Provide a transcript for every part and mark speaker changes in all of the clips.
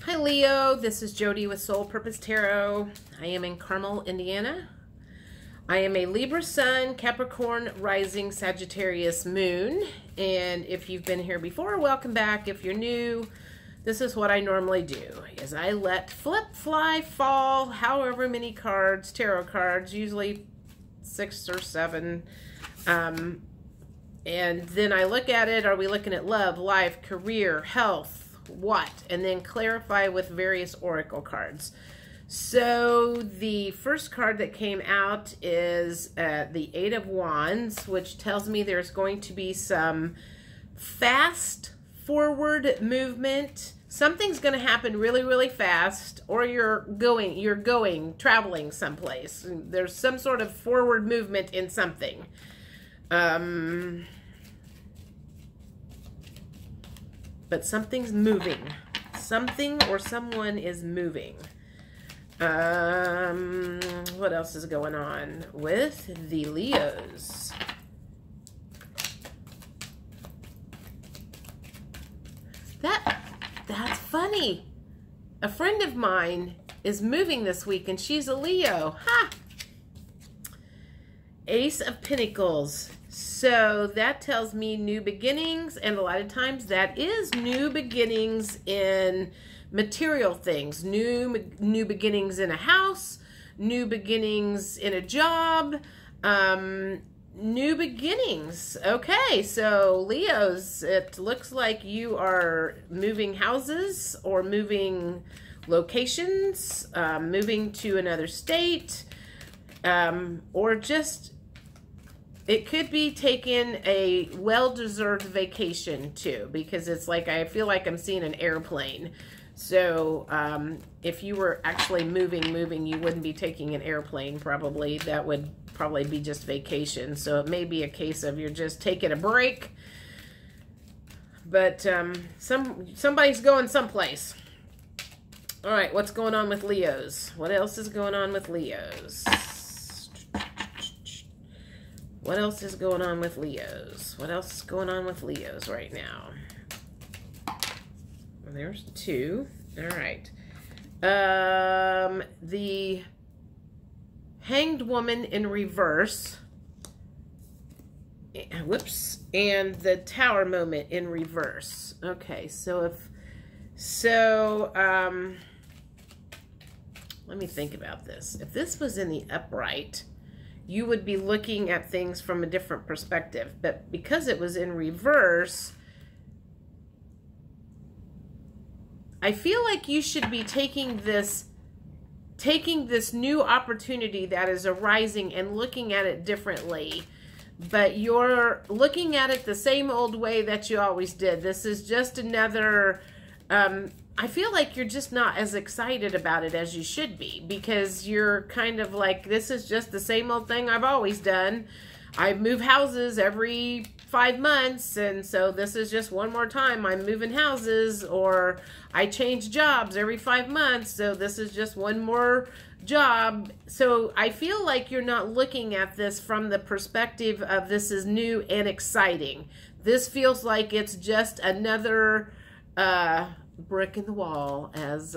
Speaker 1: Hi Leo, this is Jody with Soul Purpose Tarot. I am in Carmel, Indiana. I am a Libra Sun, Capricorn Rising, Sagittarius Moon. And if you've been here before, welcome back. If you're new, this is what I normally do, is I let flip, fly, fall, however many cards, tarot cards, usually 6 or 7. And then I look at it. Are we looking at love, life, career, health? What? And then clarify with various oracle cards. So the first card that came out is the Eight of Wands, which tells me there's going to be some fast forward movement. Something's going to happen really, really fast, or you're traveling someplace. There's some sort of forward movement in something. But something's moving. Something or someone is moving. What else is going on with the Leos? That's funny. A friend of mine is moving this week and she's a Leo. Ha! Ace of Pentacles. So that tells me new beginnings, and a lot of times that is new beginnings in material things, new beginnings in a house, new beginnings in a job, new beginnings. Okay, so Leos, it looks like you are moving houses or moving locations, moving to another state, or just it could be taking a well-deserved vacation too, because it's like I feel like I'm seeing an airplane. So if you were actually moving, you wouldn't be taking an airplane probably. That would probably be just vacation. So it may be a case of you're just taking a break. But somebody's going someplace. All right, what's going on with Leos? What else is going on with Leos? What else is going on with Leos? What else is going on with Leos right now? Well, there's 2. All right. The Hanged Woman in reverse. Whoops. And the Tower Moment in reverse. Okay, so let me think about this. If this was in the upright, you would be looking at things from a different perspective. But because it was in reverse, I feel like you should be taking this new opportunity that is arising and looking at it differently. But you're looking at it the same old way that you always did. This is just another... I feel like you're just not as excited about it as you should be, because you're kind of like, this is just the same old thing I've always done. I move houses every 5 months, and so this is just one more time I'm moving houses, or I change jobs every 5 months, so this is just one more job. So I feel like you're not looking at this from the perspective of this is new and exciting. This feels like it's just another brick in the wall, as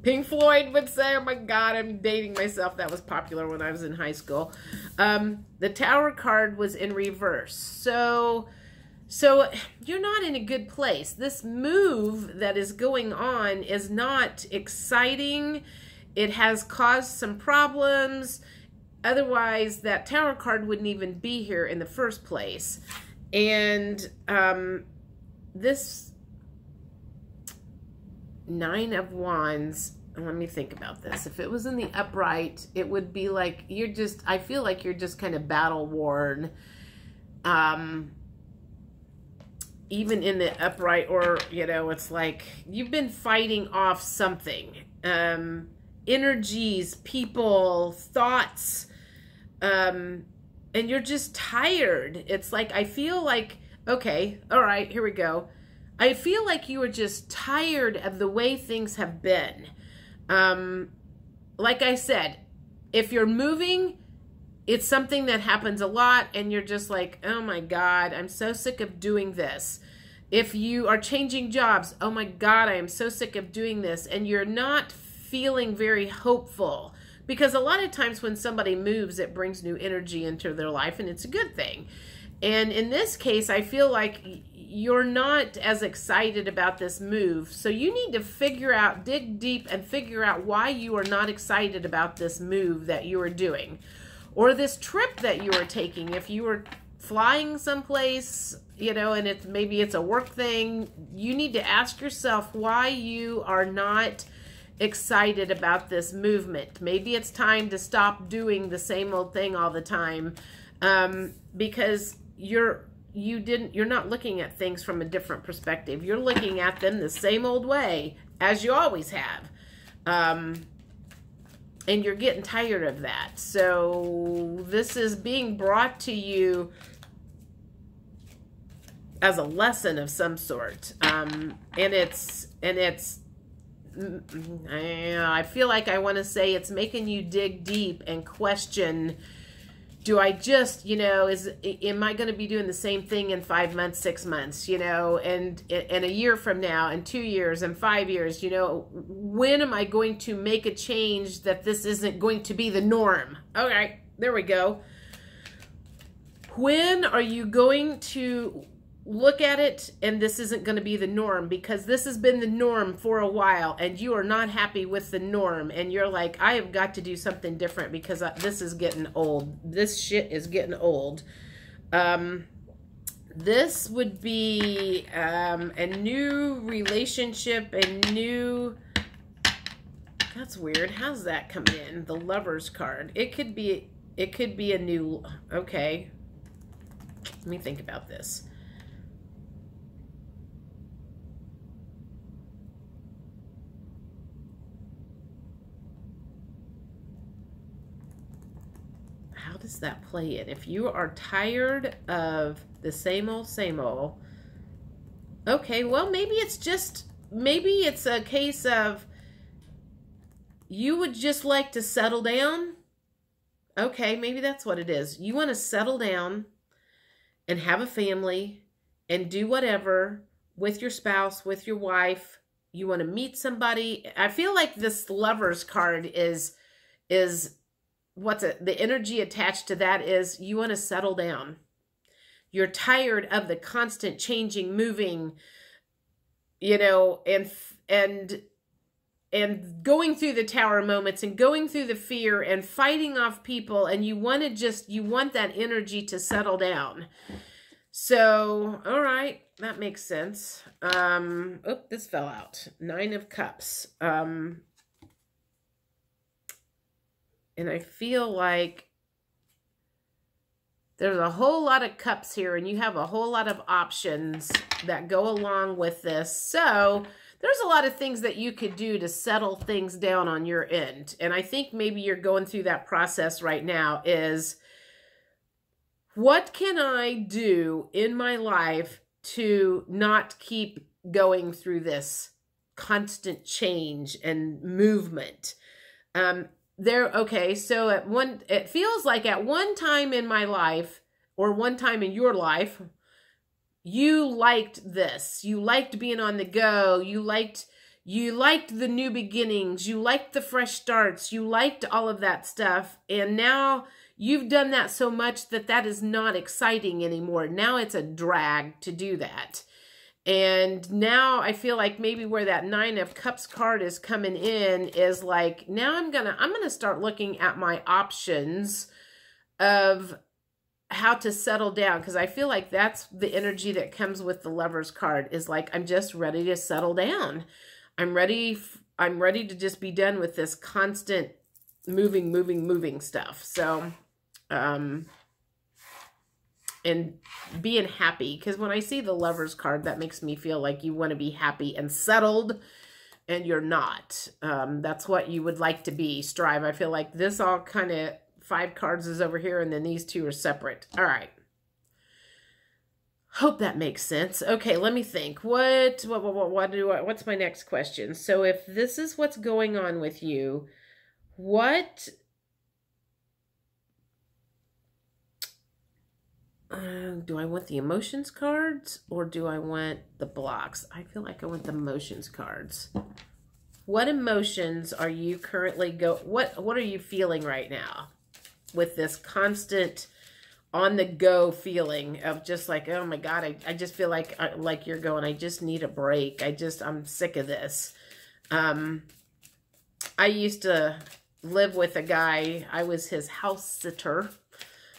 Speaker 1: Pink Floyd would say. Oh my God, I'm dating myself. That was popular when I was in high school. The Tower card was in reverse. So you're not in a good place. This move that is going on is not exciting. It has caused some problems. Otherwise, that Tower card wouldn't even be here in the first place. And this Nine of Wands, let me think about this. If it was in the upright, it would be like I feel like you're just kind of battle worn. Even in the upright, or, it's like you've been fighting off something. Energies, people, thoughts, and you're just tired. It's like, I feel like, okay, all right, here we go. I feel like you are just tired of the way things have been. Like I said, if you're moving, it's something that happens a lot and you're just like, oh my God, I'm so sick of doing this. If you are changing jobs, oh my God, I am so sick of doing this, and you're not feeling very hopeful, because a lot of times when somebody moves, it brings new energy into their life, and it's a good thing. And in this case, I feel like you're not as excited about this move. So you need to figure out, dig deep and figure out why you are not excited about this move that you are doing, or this trip that you are taking. If you were flying someplace, you know, and maybe it's a work thing, you need to ask yourself why you are not excited about this movement. Maybe it's time to stop doing the same old thing all the time, because you're not looking at things from a different perspective. You're looking at them the same old way as you always have. And you're getting tired of that. So this is being brought to you as a lesson of some sort. And I feel like I want to say it's making you dig deep and question, do I just, you know, am I going to be doing the same thing in 5 months, 6 months, you know, and a year from now, and 2 years, and 5 years, you know, when am I going to make a change that this isn't going to be the norm? All right, there we go. When are you going to look at it and this isn't going to be the norm? Because this has been the norm for a while and you are not happy with the norm, and you're like, I have got to do something different because this is getting old. This shit is getting old. This would be a new relationship, a new... That's weird. How's that come in? The Lover's card. It could be a new... Okay. Let me think about this. How does that play it? If you are tired of the same old, okay, well, maybe it's a case of you would just like to settle down. Okay, maybe that's what it is. You want to settle down and have a family and do whatever with your spouse, with your wife. You want to meet somebody. I feel like this Lover's card is the energy attached to that is you want to settle down. You're tired of the constant changing, moving, you know, and going through the tower moments and going through the fear and fighting off people, and you want that energy to settle down. So, all right, that makes sense. Oh, this fell out. 9 of Cups. And I feel like there's a whole lot of cups here, and you have a whole lot of options that go along with this. So there's a lot of things that you could do to settle things down on your end. And I think maybe you're going through that process right now is, what can I do in my life to not keep going through this constant change and movement? Okay, so it feels like at one time in my life, or one time in your life, you liked this. You liked being on the go. You liked the new beginnings. You liked the fresh starts. You liked all of that stuff. And now you've done that so much that is not exciting anymore. Now it's a drag to do that. And now I feel like maybe where that 9 of Cups card is coming in is like, now I'm gonna start looking at my options of how to settle down, because I feel like that's the energy that comes with the Lover's card, is like, I'm just ready to settle down. I'm ready to just be done with this constant moving stuff. So, and being happy, because when I see the Lover's card, that makes me feel like you want to be happy and settled, and you're not. That's what you would like to be, strive. I feel like this all kind of 5 cards is over here, and then these 2 are separate. All right. Hope that makes sense. Okay, let me think. What's my next question? So if this is what's going on with you, what... Do I want the emotions cards or do I want the blocks? I feel like I want the emotions cards. What emotions are you currently what are you feeling right now with this constant on the go feeling of just like, oh my God, I just feel like you're going, I just need a break. I'm sick of this. I used to live with a guy. I was his house sitter.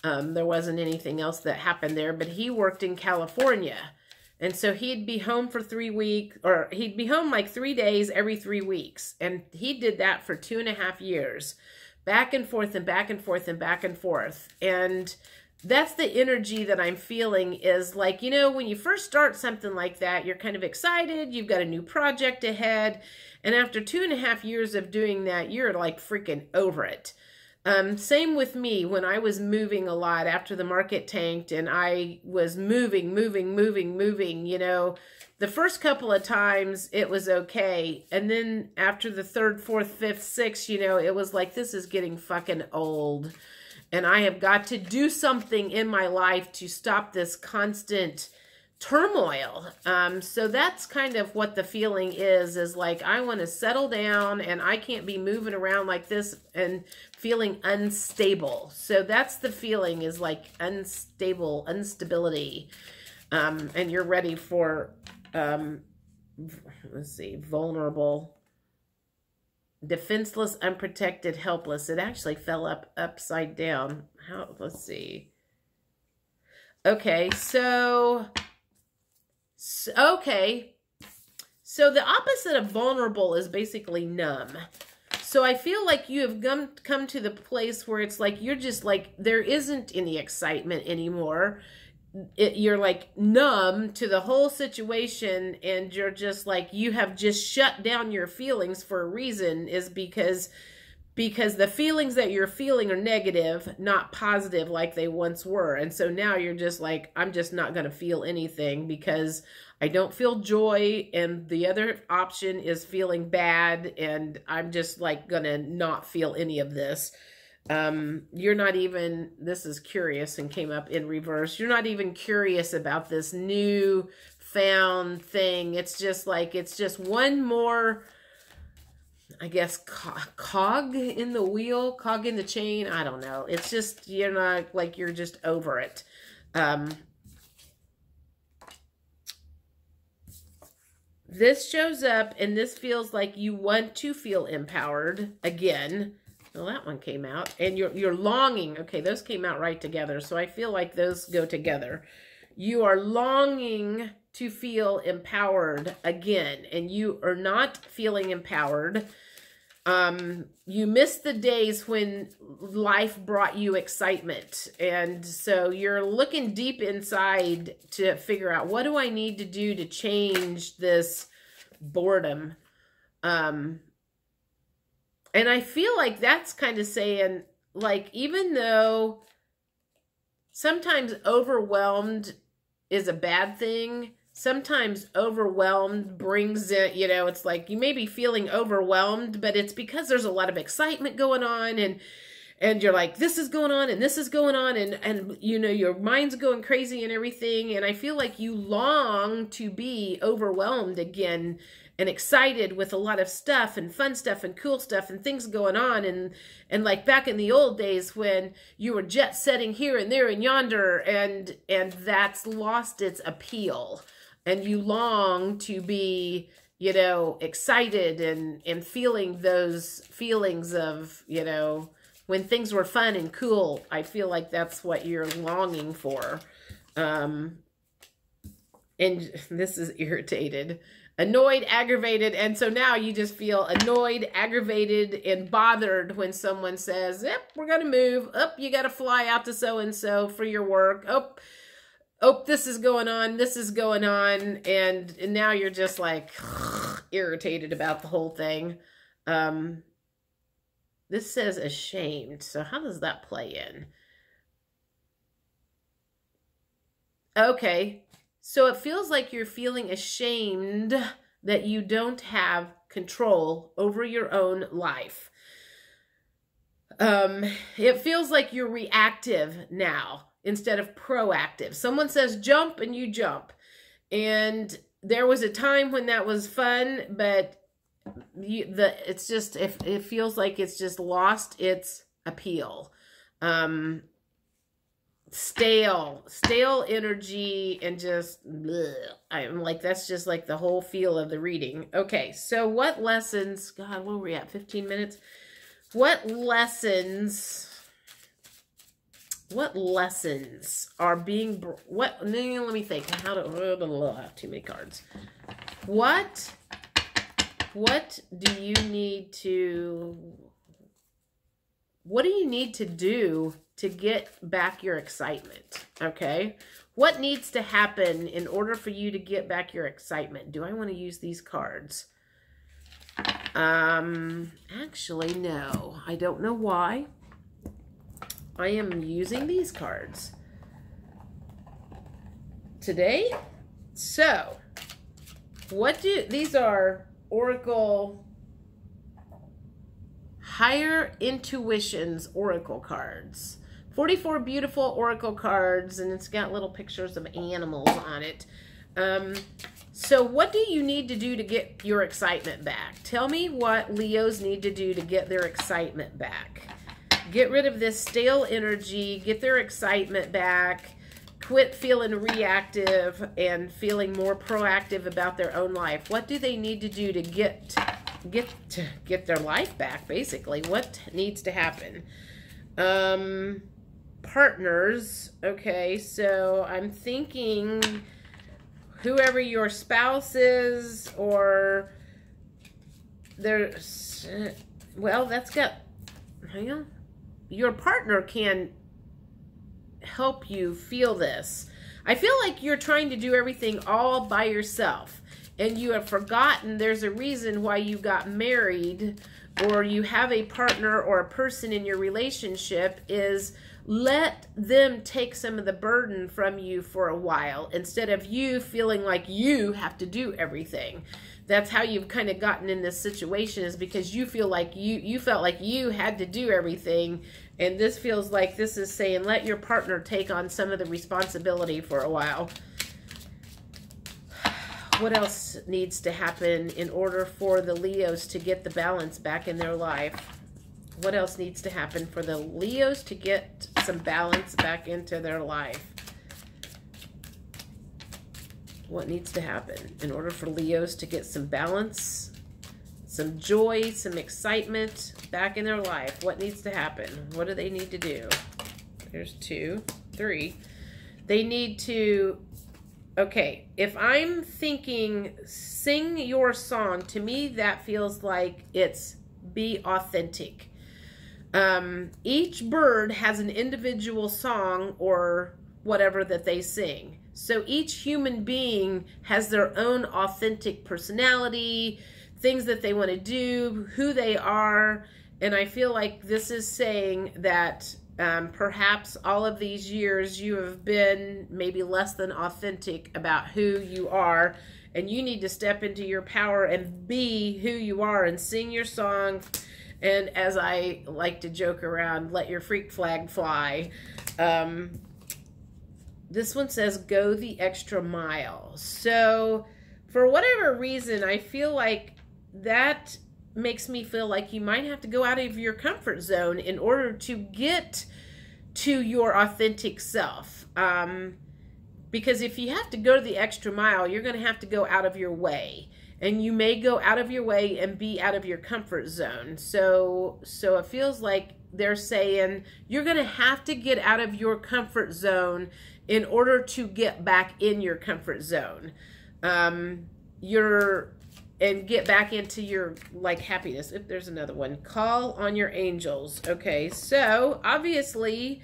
Speaker 1: There wasn't anything else that happened there, but he worked in California. And so he'd be home for 3 weeks, or he'd be home like 3 days every 3 weeks. And he did that for 2.5 years, back and forth and back and forth and back and forth. And that's the energy that I'm feeling is like, you know, when you first start something like that, you're kind of excited. You've got a new project ahead. And after 2.5 years of doing that, you're like freaking over it. Same with me when I was moving a lot after the market tanked and I was moving, you know, the first couple of times it was okay. And then after the 3rd, 4th, 5th, 6th, you know, it was like, this is getting fucking old. And I have got to do something in my life to stop this constant turmoil. So that's kind of what the feeling is like, I want to settle down and I can't be moving around like this and feeling unstable. So that's the feeling is like unstable, instability. And you're ready for, let's see, vulnerable, defenseless, unprotected, helpless. It actually fell upside down. Let's see. Okay, so the opposite of vulnerable is basically numb. So I feel like you have come to the place where it's like, you're just like, there isn't any excitement anymore. You're like numb to the whole situation and you're just like, you have just shut down your feelings for a reason is because the feelings that you're feeling are negative, not positive like they once were. And so now you're just like, I'm just not going to feel anything because I don't feel joy. And the other option is feeling bad. And I'm just like going to not feel any of this. You're not even, this is curious and came up in reverse. You're not even curious about this new found thing. It's just like, it's just one more, I guess, cog in the wheel, cog in the chain. I don't know. It's just, you're not like, you're just over it. This shows up and this feels like you want to feel empowered again. Well, that one came out and you're longing. Okay. Those came out right together. So I feel like those go together. You are longing to feel empowered again, and you are not feeling empowered. You miss the days when life brought you excitement. And so you're looking deep inside to figure out, what do I need to do to change this boredom? And I feel like that's kind of saying, like, even though sometimes overwhelmed is a bad thing, sometimes overwhelmed brings it, you know, it's like you may be feeling overwhelmed, but it's because there's a lot of excitement going on and you're like, this is going on and this is going on and you know, your mind's going crazy and everything. And I feel like you long to be overwhelmed again and excited with a lot of stuff and fun stuff and cool stuff and things going on. And like back in the old days when you were jet setting here and there and yonder, and that's lost its appeal. And you long to be, you know, excited and feeling those feelings of, you know, when things were fun and cool. I feel like that's what you're longing for. And this is irritated. Annoyed, aggravated, and so now you just feel annoyed, aggravated, and bothered when someone says, yep, we're going to move. Oh, you got to fly out to so-and-so for your work. Oh, this is going on, this is going on, and now you're just like irritated about the whole thing. This says ashamed, so how does that play in? Okay. So it feels like you're feeling ashamed that you don't have control over your own life. It feels like you're reactive now. instead of proactive. Someone says jump and you jump. And there was a time when that was fun, but it's just, it feels like it's just lost its appeal. Stale energy, and just bleh. I'm like, that's just like the whole feel of the reading. Okay, so what lessons, God, where were we at? 15 minutes. What lessons are being, let me think. How to, I have too many cards. What do you need to, what do you need to do to get back your excitement? Okay. What needs to happen in order for you to get back your excitement? Do I want to use these cards? Actually, no. I don't know why. I am using these cards today. So, these are Oracle Higher Intuitions Oracle cards. 44 beautiful Oracle cards, and it's got little pictures of animals on it. So what do you need to do to get your excitement back? Tell me what Leos need to do to get their excitement back. Get rid of this stale energy, get their excitement back, quit feeling reactive and feeling more proactive about their own life. What do they need to do to get their life back, basically? What needs to happen? Partners. Okay, so I'm thinking whoever your spouse is, or there's, well, that's got, hang on. Your partner can help you feel this. I feel like you're trying to do everything all by yourself, and you have forgotten there's a reason why you got married, or you have a partner or a person in your relationship. Is let them take some of the burden from you for a while, instead of you feeling like you have to do everything. That's how you've kind of gotten in this situation, is because you feel like you felt like you had to do everything. And this feels like this is saying, let your partner take on some of the responsibility for a while. What else needs to happen in order for the Leos to get the balance back in their life? What else needs to happen for the Leos to get some balance back into their life? What needs to happen in order for Leos to get some balance, some joy, some excitement back in their life? What needs to happen? What do they need to do? There's 2, 3. They need to, okay, if I'm thinking sing your song, to me that feels like it's be authentic. Each bird has an individual song or whatever that they sing. So each human being has their own authentic personality, things that they want to do, who they are. And I feel like this is saying that perhaps all of these years you have been maybe less than authentic about who you are, and you need to step into your power and be who you are and sing your song. And as I like to joke around, let your freak flag fly. This one says, go the extra mile. So for whatever reason, I feel like that makes me feel like you might have to go out of your comfort zone in order to get to your authentic self. Because if you have to go the extra mile, you're going to have to go out of your way. And you may go out of your way and be out of your comfort zone. So it feels like they're saying you're going to have to get out of your comfort zone in order to get back in your comfort zone. And get back into your like happiness. If there's another one, call on your angels. Okay, so obviously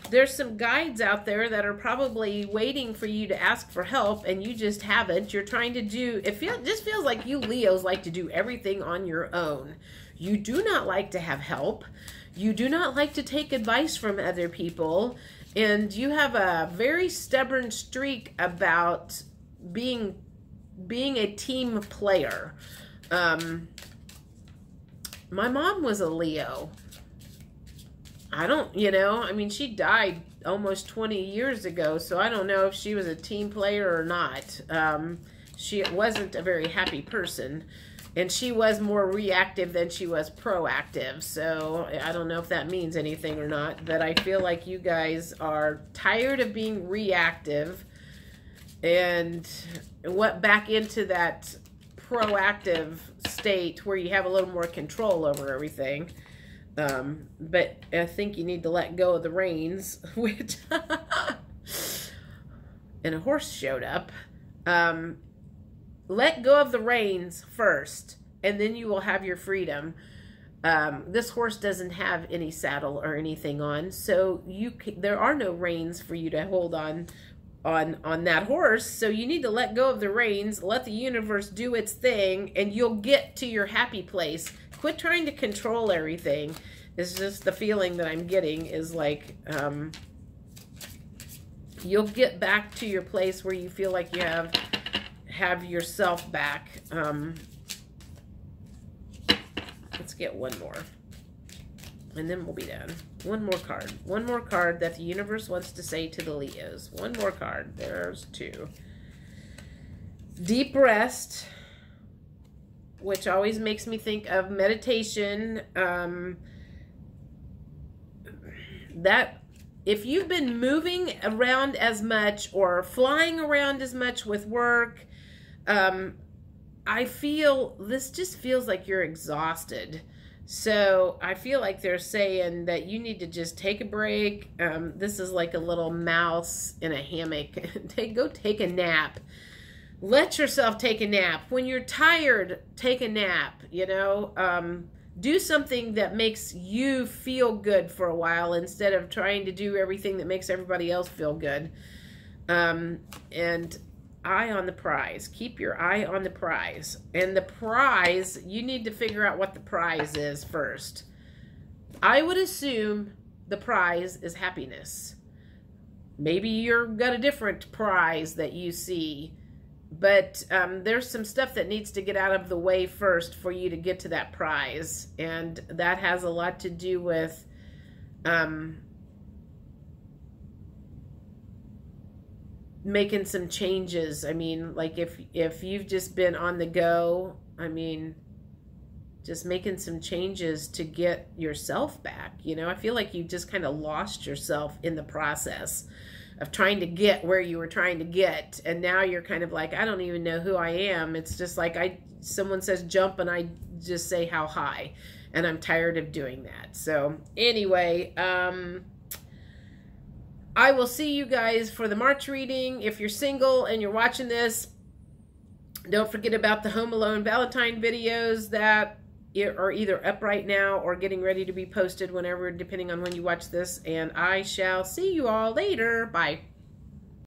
Speaker 1: there's some guides out there that are probably waiting for you to ask for help, and you just haven't. You're trying to do, just feels like you Leos like to do everything on your own. You do not like to have help. You do not like to take advice from other people, and you have a very stubborn streak about being a team player. My mom was a Leo. I mean, she died almost 20 years ago, so I don't know if she was a team player or not. She wasn't a very happy person, and she was more reactive than she was proactive, so I don't know if that means anything or not, but I feel like you guys are tired of being reactive and went back into that proactive state where you have a little more control over everything. But I think you need to let go of the reins, which and a horse showed up. Let go of the reins first, and then you will have your freedom. This horse doesn't have any saddle or anything on, so there are no reins for you to hold on that horse. So you need to let go of the reins, let the universe do its thing, and you'll get to your happy place. Quit trying to control everything. It's just the feeling that I'm getting is like you'll get back to your place where you feel like you have yourself back. Let's get one more, and then we'll be done. One more card. One more card that the universe wants to say to the Leos. One more card. There's two. Deep rest, which always makes me think of meditation. That if you've been moving around as much or flying around as much with work, I feel this just feels like you're exhausted. So I feel like they're saying that you need to just take a break. This is like a little mouse in a hammock. Go take a nap. Let yourself take a nap. When you're tired, take a nap, you know. Do something that makes you feel good for a while instead of trying to do everything that makes everybody else feel good. And eye on the prize. Keep your eye on the prize. And the prize, you need to figure out what the prize is first. I would assume the prize is happiness. Maybe you've got a different prize that you see, but there's some stuff that needs to get out of the way first for you to get to that prize. And that has a lot to do with making some changes. I mean, like if you've just been on the go, I mean, just making some changes to get yourself back. You know, I feel like you just kind of lost yourself in the process of trying to get where you were trying to get, and now you're kind of like, I don't even know who I am. It's just like someone says jump and I just say how high, and I'm tired of doing that. So anyway, I will see you guys for the March reading. If you're single and you're watching this, don't forget about the Home Alone Valentine videos that are either up right now or getting ready to be posted whenever, depending on when you watch this. And I shall see you all later. Bye.